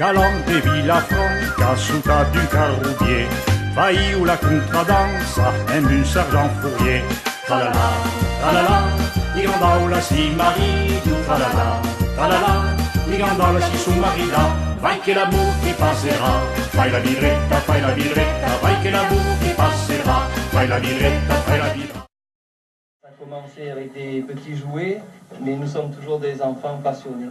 Calante Villafranca, Souta du Caroubier, Failly ou la contredanse, un but sergent Fourier. Tralala, tralala, Liganda ou la Marie, du tralala, tralala, Liganda la sous-marina, vai que l'amour qui passera, vai la biretta, vai que l'amour qui passera, vai la biretta, Ça a commencé avec des petits jouets, mais nous sommes toujours des enfants passionnés.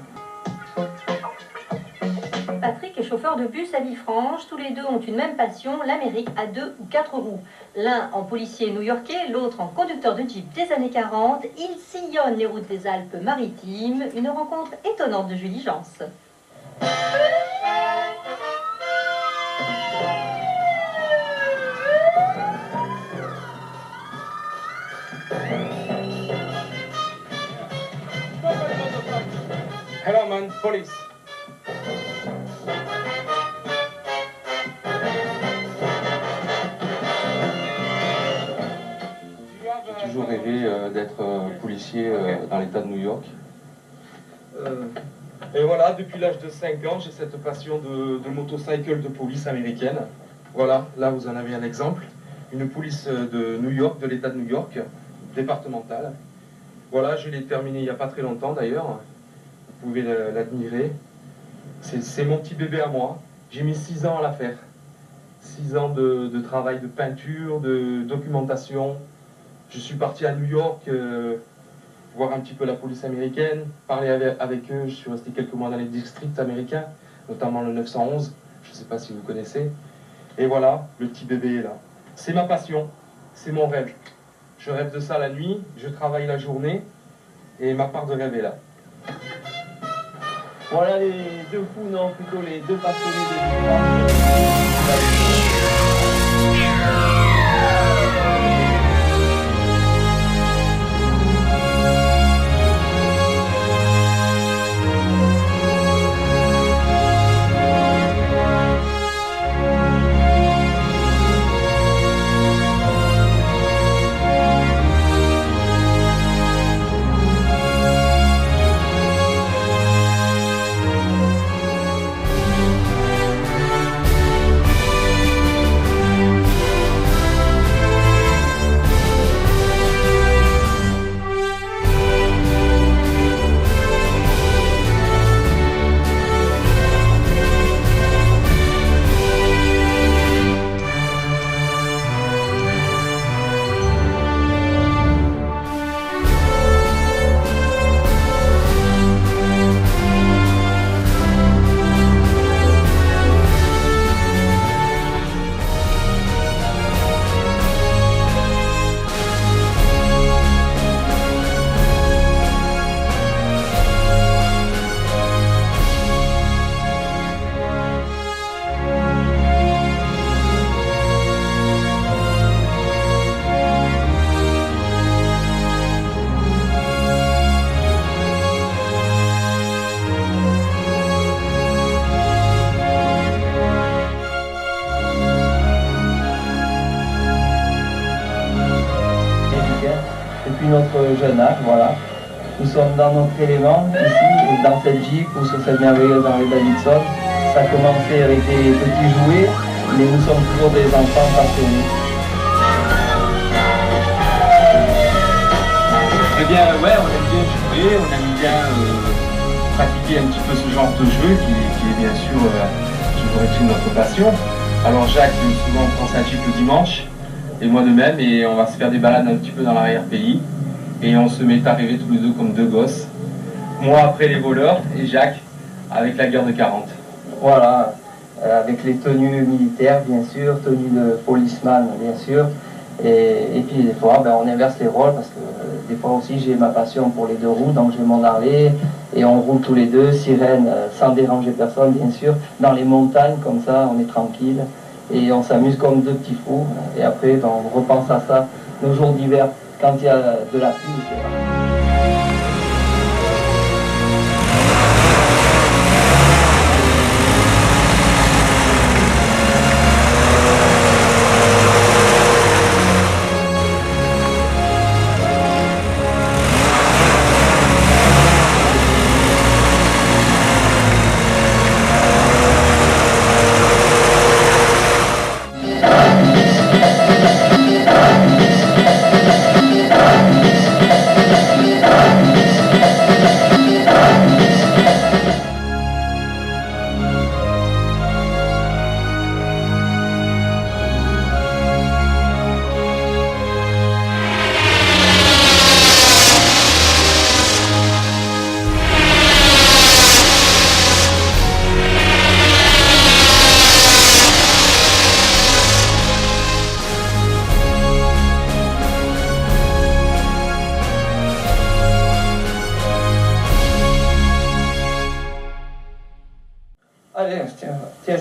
Patrick est chauffeur de bus à Villefranche. Tous les deux ont une même passion, l'Amérique à 2 ou 4 roues. L'un en policier new-yorkais, l'autre en conducteur de jeep des années 40. Ils sillonnent les routes des Alpes-Maritimes. Une rencontre étonnante de Julie Jans. Hello man, police. J'ai toujours rêvé d'être policier dans l'État de New York. Et voilà, depuis l'âge de 5 ans, j'ai cette passion de motocycle de police américaine. Voilà, là vous en avez un exemple. Une police de New York, de l'État de New York, départementale. Voilà, je l'ai terminé il n'y a pas très longtemps d'ailleurs. Vous pouvez l'admirer. C'est mon petit bébé à moi. J'ai mis 6 ans à la faire. 6 ans de travail de peinture, de documentation. Je suis parti à New York voir un petit peu la police américaine, parler avec eux. Je suis resté quelques mois dans les districts américains, notamment le 911. Je ne sais pas si vous connaissez. Et voilà, le petit bébé est là. C'est ma passion, c'est mon rêve. Je rêve de ça la nuit, je travaille la journée et ma part de rêve est là. Voilà les deux fous, non, plutôt les deux passionnés de Villefranche. Depuis notre jeune âge, voilà. Nous sommes dans notre élément, ici, dans cette Jeep ou sur cette merveilleuse Harley Davidson. Ça a commencé avec des petits jouets, mais nous sommes toujours des enfants passionnés. Eh bien, ouais, on aime bien jouer, on aime bien pratiquer un petit peu ce genre de jeu qui est bien sûr toujours été notre passion. Alors Jacques, souvent on prend sa Jeep le dimanche, et moi de même, et on va se faire des balades un petit peu dans l'arrière-pays. Et on se met à rêver tous les deux comme deux gosses. Moi après les voleurs, et Jacques avec la guerre de 40. Voilà, avec les tenues militaires, bien sûr, tenues de policeman, bien sûr. Et puis des fois, on inverse les rôles parce que des fois aussi j'ai ma passion pour les deux roues, donc j'ai mon Harley et on roule tous les deux, sirène, sans déranger personne, bien sûr, dans les montagnes, comme ça, on est tranquille et on s'amuse comme deux petits fous. Et après, on repense à ça nos jours d'hiver, quand il y a de la pluie.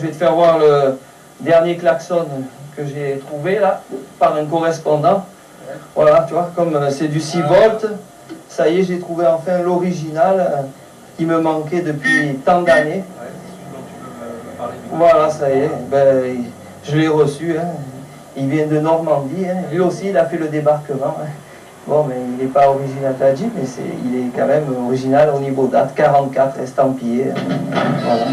je vais te faire voir le dernier klaxon que j'ai trouvé là, par un correspondant. Voilà, tu vois, comme c'est du 6 volts, ça y est, j'ai trouvé enfin l'original qui me manquait depuis tant d'années. Voilà, ça y est, ben, je l'ai reçu, hein. Il vient de Normandie, hein. Lui aussi il a fait le débarquement. Hein. Bon, mais il n'est pas original de la Jeep, mais il est quand même original au niveau date, 44 estampillé. Hein. Voilà.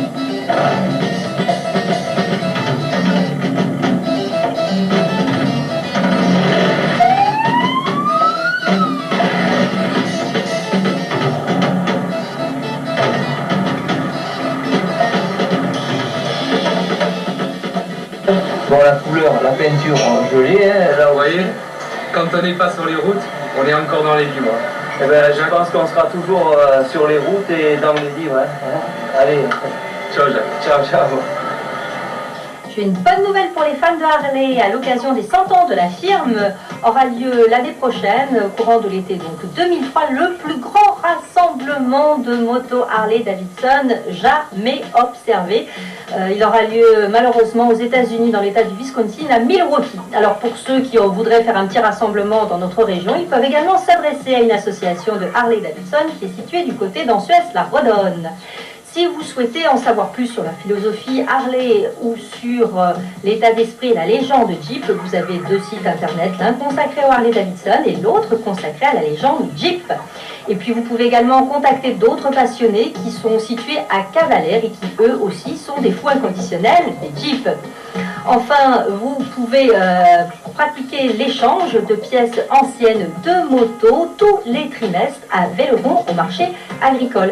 Bon, la couleur, la peinture, je l'ai, hein, là, Vous voyez, quand on n'est pas sur les routes, on est encore dans les livres. eh ben, je pense qu'on sera toujours sur les routes et dans les livres. Hein. Allez, Ciao Jacques. ciao, ciao. J'ai une bonne nouvelle pour les fans de Harley. À l'occasion des 100 ans de la firme, aura lieu l'année prochaine, au courant de l'été donc 2003, le plus grand rassemblement de motos Harley-Davidson jamais observé. Il aura lieu malheureusement aux États-Unis, dans l'état du Wisconsin, à Milwaukee. Alors pour ceux qui voudraient faire un petit rassemblement dans notre région, ils peuvent également s'adresser à une association de Harley-Davidson qui est située du côté d'Ansuès-la-Redonne. Si vous souhaitez en savoir plus sur la philosophie Harley ou sur l'état d'esprit et la légende Jeep, vous avez 2 sites internet, l'un consacré au Harley-Davidson et l'autre consacré à la légende Jeep. Et puis vous pouvez également contacter d'autres passionnés qui sont situés à Cavalère et qui eux aussi sont des fous inconditionnels des Jeep. Enfin, vous pouvez pratiquer l'échange de pièces anciennes de motos tous les trimestres à Velleron au marché agricole.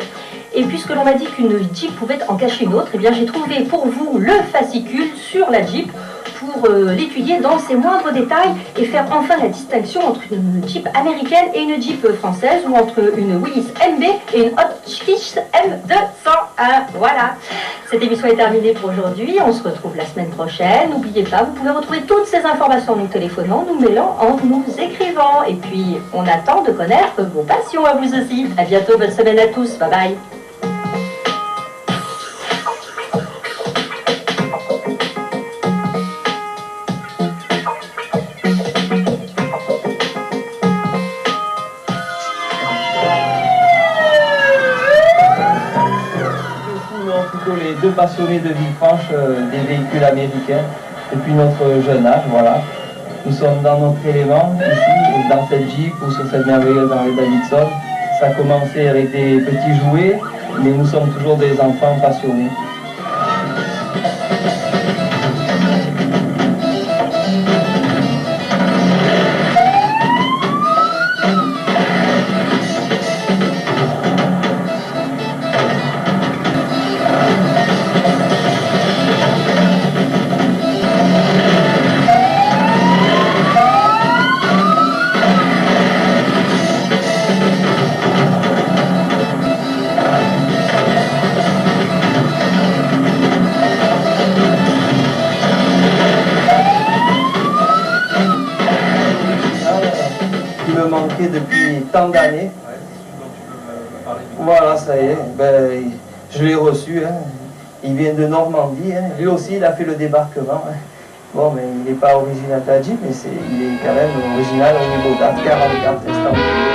Et puisque l'on m'a dit qu'une Jeep pouvait en cacher une autre, eh bien j'ai trouvé pour vous le fascicule sur la Jeep pour l'étudier dans ses moindres détails et faire enfin la distinction entre une Jeep américaine et une Jeep française ou entre une Willys MB et une Hotchkiss M201. Voilà, cette émission est terminée pour aujourd'hui. On se retrouve la semaine prochaine. N'oubliez pas, vous pouvez retrouver toutes ces informations en nous téléphonant, nous mailant, en nous écrivant. Et puis, on attend de connaître vos passions à vous aussi. À bientôt, bonne semaine à tous. Bye bye. Les 2 passionnés de Villefranche des véhicules américains depuis notre jeune âge, voilà. Nous sommes dans notre élément ici, dans cette Jeep ou sur cette merveilleuse Harley-Davidson. Ça a commencé avec des petits jouets, mais nous sommes toujours des enfants passionnés. Depuis tant d'années. Voilà, ça y est, ben, je l'ai reçu. Hein. Il vient de Normandie. Hein. Lui aussi, il a fait le débarquement. Hein. Bon, mais il n'est pas original de la Jeep, mais il est quand même original au niveau date, 44 estampillé.